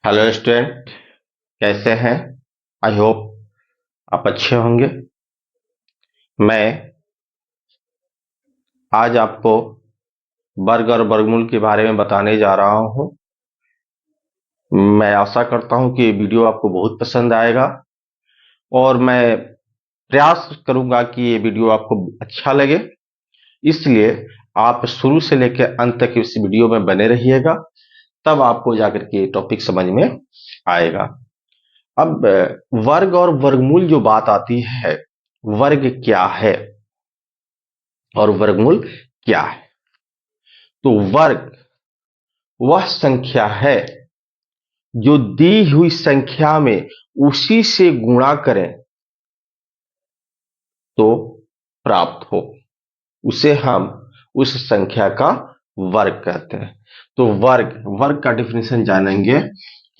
Hello student, कैसे हैं? I hope आप अच्छे होंगे। मैं आज आपको वर्ग और वर्गमूल के बारे में बताने जा रहा हूं। मैं आशा करता हूं कि ये वीडियो आपको बहुत पसंद आएगा और मैं प्रयास करूंगा कि ये वीडियो आपको अच्छा लगे। इसलिए आप शुरू से लेकर अंत तक इस वीडियो में बने रहिएगा, तब आपको जाकर के टॉपिक समझ में आएगा। अब वर्ग और वर्गमूल जो बात आती है, वर्ग क्या है और वर्गमूल क्या है? तो वर्ग वह संख्या है जो दी हुई संख्या में उसी से गुणा करें तो प्राप्त हो, उसे हम उस संख्या का वर्ग कहते हैं। तो वर्ग वर्ग का डिफिनेशन जानेंगे।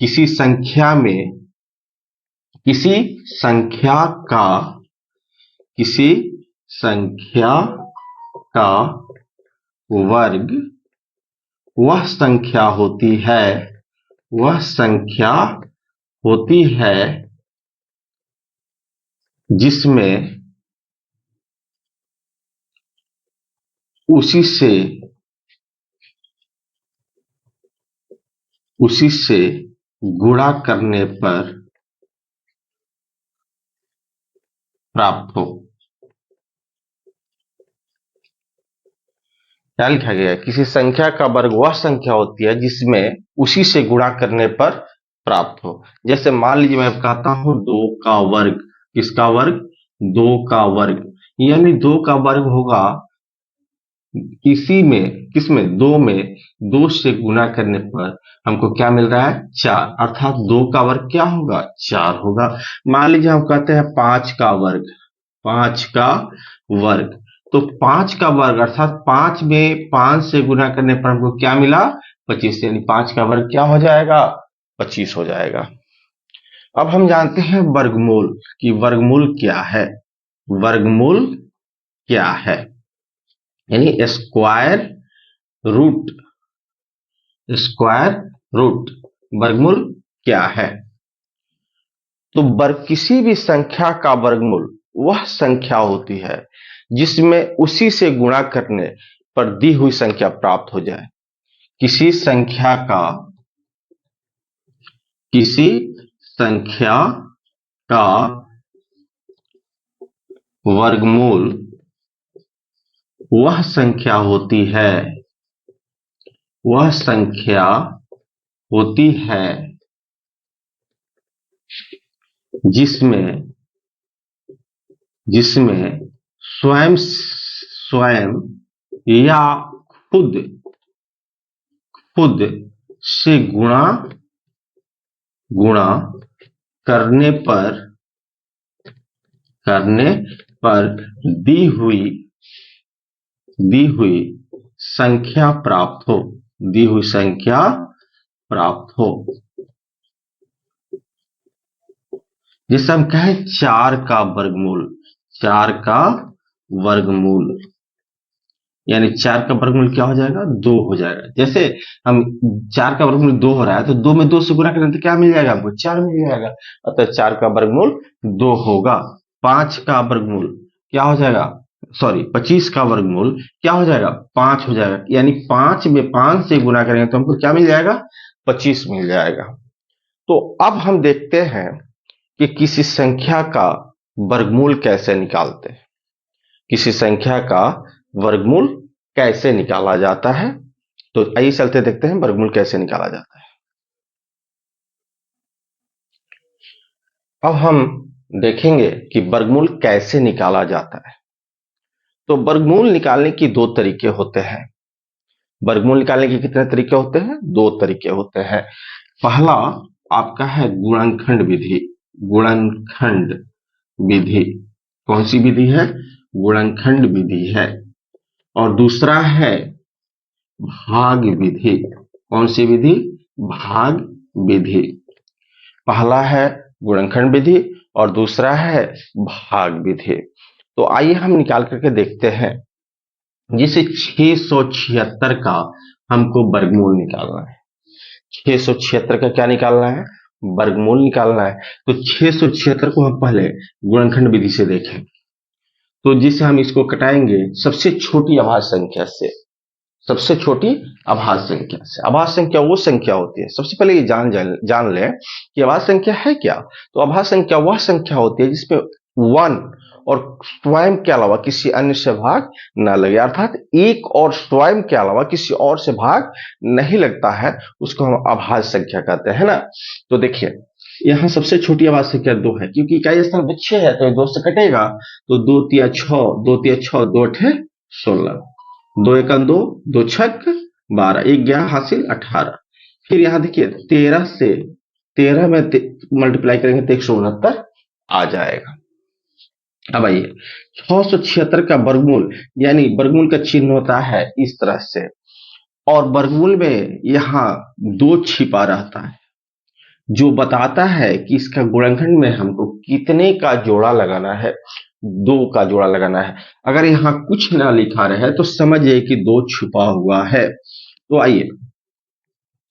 किसी संख्या में किसी संख्या का किसी संख्या का वर्ग वह संख्या होती है वह संख्या होती है जिसमें उसी से गुणा करने पर प्राप्त हो। क्या लिखा गया है? किसी संख्या का वर्ग वह संख्या होती है जिसमें उसी से गुणा करने पर प्राप्त हो। जैसे मान लीजिए मैं कहता हूं 2 का वर्ग। किसका वर्ग? 2 का वर्ग। यानी 2 का वर्ग होगा किसमें 2 में 2 से गुणा करने पर हमको क्या मिल रहा है? 4। अर्थात 2 का वर्ग क्या होगा? 4 होगा। मान लीजिए हम कहते हैं 5 का वर्ग। 5 का वर्ग, तो 5 का वर्ग अर्थात 5 में 5 से गुना करने पर हमको क्या मिला? 25। यानी 5 का वर्ग क्या हो जाएगा? 25 हो जाएगा। अब हम जानते हैं वर्गमूल कि वर्गमूल क्या है। वर्गमूल क्या है? यानी स्क्वायर रूट वर्गमूल क्या है? तो वर्ग किसी भी संख्या का वर्गमूल वह संख्या होती है जिसमें उसी से गुणा करने पर दी हुई संख्या प्राप्त हो जाए। किसी संख्या का वर्गमूल वह संख्या होती है जिसमें स्वयं या खुद से गुणा करने पर दी हुई संख्या प्राप्त हो। जैसे हम कहें 4 का वर्गमूल यानी 4 का वर्गमूल क्या हो जाएगा? 2 हो जाएगा। जैसे हम 4 का वर्गमूल 2 हो रहा है तो 2 में 2 से गुणा करें तो क्या मिल जाएगा हमको? 4 मिल जाएगा। अतः 4 का वर्गमूल 2 होगा। 5 का वर्गमूल क्या हो जाएगा? 25 का वर्गमूल क्या हो जाएगा? 5 हो जाएगा। यानी 5 में 5 से गुणा करेंगे तो हमको क्या मिल जाएगा? 25 मिल जाएगा। तो अब हम देखते हैं कि किसी संख्या का वर्गमूल कैसे निकालते हैं। किसी संख्या का वर्गमूल कैसे निकाला जाता है, तो आइए चलते देखते हैं वर्गमूल कैसे निकाला जाता है। अब हम देखेंगे कि वर्गमूल कैसे निकाला जाता है। तो वर्गमूल निकालने की 2 तरीके होते हैं। वर्गमूल निकालने के कितने तरीके होते हैं? 2 तरीके होते हैं। पहला आपका है गुणनखंड विधि। कौन सी विधि है? गुणनखंड विधि है। और दूसरा है भाग विधि। कौन सी विधि? भाग विधि। पहला है गुणनखंड विधि और दूसरा है भाग विधि। तो आइए हम निकाल करके देखते हैं। जैसे 676 का हमको वर्गमूल निकालना है। 676 का क्या निकालना है, वर्गमूल निकालना है। तो 676 को हम पहले गुणनखंड विधि से देखें। तो जिससे हम इसको कटाएंगे सबसे छोटी अभाज्य संख्या से, सबसे छोटी अभाज्य संख्या से। अभाज्य संख्या वो संख्या होती है, सबसे पहले ये जान लें कि अभाज्य संख्या है क्या। तो अभाज्य संख्या वह संख्या होती है जिसमें 1 और स्वयं के अलावा किसी अन्य से भाग न लगे, अर्थात एक और स्वयं के अलावा किसी और से भाग नहीं लगता है, उसको हम अभाज्य संख्या कहते हैं ना। तो देखिए यहाँ सबसे छोटी अभाज्य संख्या 2 है, क्योंकि इकाई स्थान 6 है तो 2 से कटेगा, तो 2 तिया 6, 2 तिया 6, 2 अठे 16, 2 एकम 2, 2 छक 12, एक गया हासिल 18। फिर यहाँ देखिए 13 से 13 में मल्टीप्लाई करेंगे तो 169 आ जाएगा। अब आइए 676 का वर्गमूल, यानी वर्गमूल का चिन्ह होता है इस तरह से, और वर्गमूल में यहाँ 2 छिपा रहता है जो बताता है कि इसका गुणनखंड में हमको कितने का जोड़ा लगाना है, 2 का जोड़ा लगाना है। अगर यहाँ कुछ ना लिखा रहे तो समझिए कि 2 छुपा हुआ है। तो आइए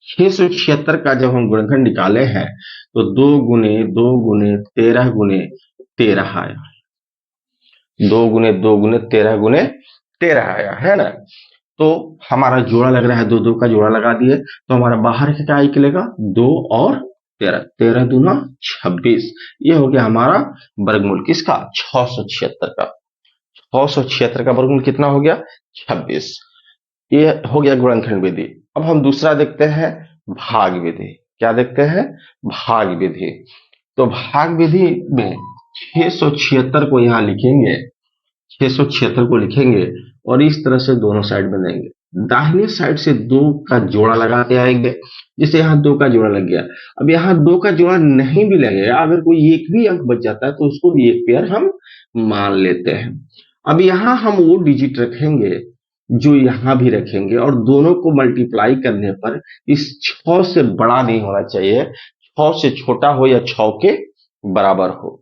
676 का जब हम गुणनखंड निकाले हैं तो 2 गुने 2 गुने 13 गुने 13 आया, 2 गुने 2 गुने 13 गुने 13 आया है ना। तो हमारा जोड़ा लग रहा है, 2 2 का जोड़ा लगा दिए तो हमारा बाहर क्या निकलेगा, 2 और 13, 13 दूना 26। ये हो गया हमारा वर्गमूल किसका, 676 का। 676 का वर्गमूल कितना हो गया, 26। ये हो गया गुणनखंड विधि। अब हम दूसरा देखते हैं भाग विधि। क्या देखते हैं, भाग विधि। तो भाग विधि में 676 को यहाँ लिखेंगे, 676 को लिखेंगे और इस तरह से दोनों साइड में देंगे। दाहिने साइड से 2 का जोड़ा लगाते आएंगे, जैसे यहाँ 2 का जोड़ा लग गया। अब यहाँ 2 का जोड़ा नहीं भी लगेगा, अगर कोई एक भी अंक बच जाता है तो उसको भी एक पेयर हम मान लेते हैं। अब यहाँ हम वो डिजिट रखेंगे जो यहाँ भी रखेंगे, और दोनों को मल्टीप्लाई करने पर इस 6 से बड़ा नहीं होना चाहिए, 6 से छोटा हो या 6 के बराबर हो।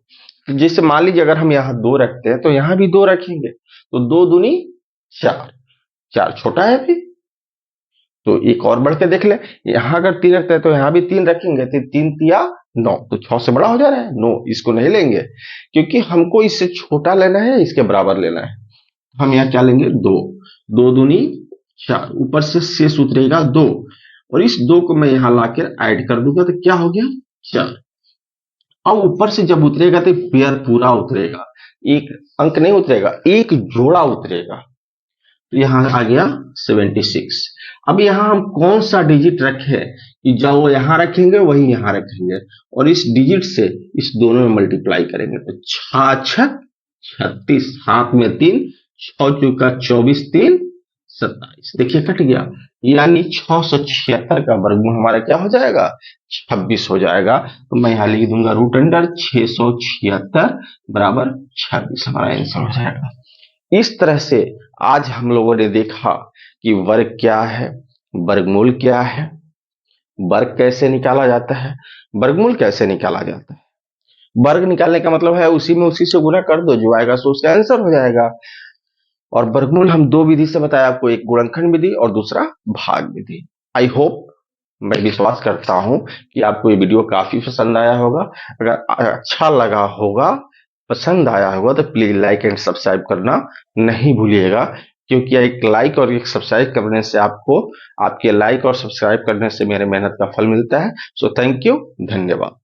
जैसे मान लीजिए अगर हम यहाँ 2 रखते हैं तो यहाँ भी 2 रखेंगे, तो 2 दूनी 4, 4 छोटा है अभी। तो एक और बढ़ के देख ले, यहाँ अगर 3 रखते हैं तो यहाँ भी 3 रखेंगे, तो 3 तिया 9, तो 6 से बड़ा हो जा रहा है 9। इसको नहीं लेंगे क्योंकि हमको इससे छोटा लेना है, इसके बराबर लेना है। हम यहाँ क्या लेंगे, 2, 2 दूनी 4, ऊपर से शेष उतरेगा 2, और इस 2 को मैं यहाँ लाकर ऐड कर दूंगा तो क्या हो गया 4। अब ऊपर से जब उतरेगा तो पेयर पूरा उतरेगा, एक अंक नहीं उतरेगा, एक जोड़ा उतरेगा। तो यहां आ गया 76। अब यहां हम कौन सा डिजिट रखे कि जो वो यहां रखेंगे वही यहां रखेंगे, और इस डिजिट से इस दोनों में मल्टीप्लाई करेंगे तो 6 36, 7 में 3, 6 चौका 24, 3 27। देखिए कट गया, यानी 676 का वर्गमूल हमारा क्या हो जाएगा, 26 हो जाएगा। तो मैं यहां लिख दूंगा रूट अंडर 676 बराबर 26, हमारा आंसर हो जाएगा। इस तरह से आज हम लोगों ने देखा कि वर्ग क्या है, वर्गमूल क्या है, वर्ग कैसे निकाला जाता है, वर्गमूल कैसे निकाला जाता है। वर्ग निकालने का मतलब है उसी में उसी से गुना कर दो, जो आएगा सो उसका आंसर हो जाएगा। और वर्गमूल हम 2 विधि से बताया आपको, एक गुणनखंड विधि और दूसरा भाग विधि। आई होप, मैं विश्वास करता हूं कि आपको ये वीडियो काफी पसंद आया होगा। अगर अच्छा लगा होगा, पसंद आया होगा तो प्लीज लाइक एंड सब्सक्राइब करना नहीं भूलिएगा, क्योंकि एक लाइक और एक सब्सक्राइब करने से आपको, आपके लाइक और सब्सक्राइब करने से मेरे मेहनत का फल मिलता है। सो थैंक यू, धन्यवाद।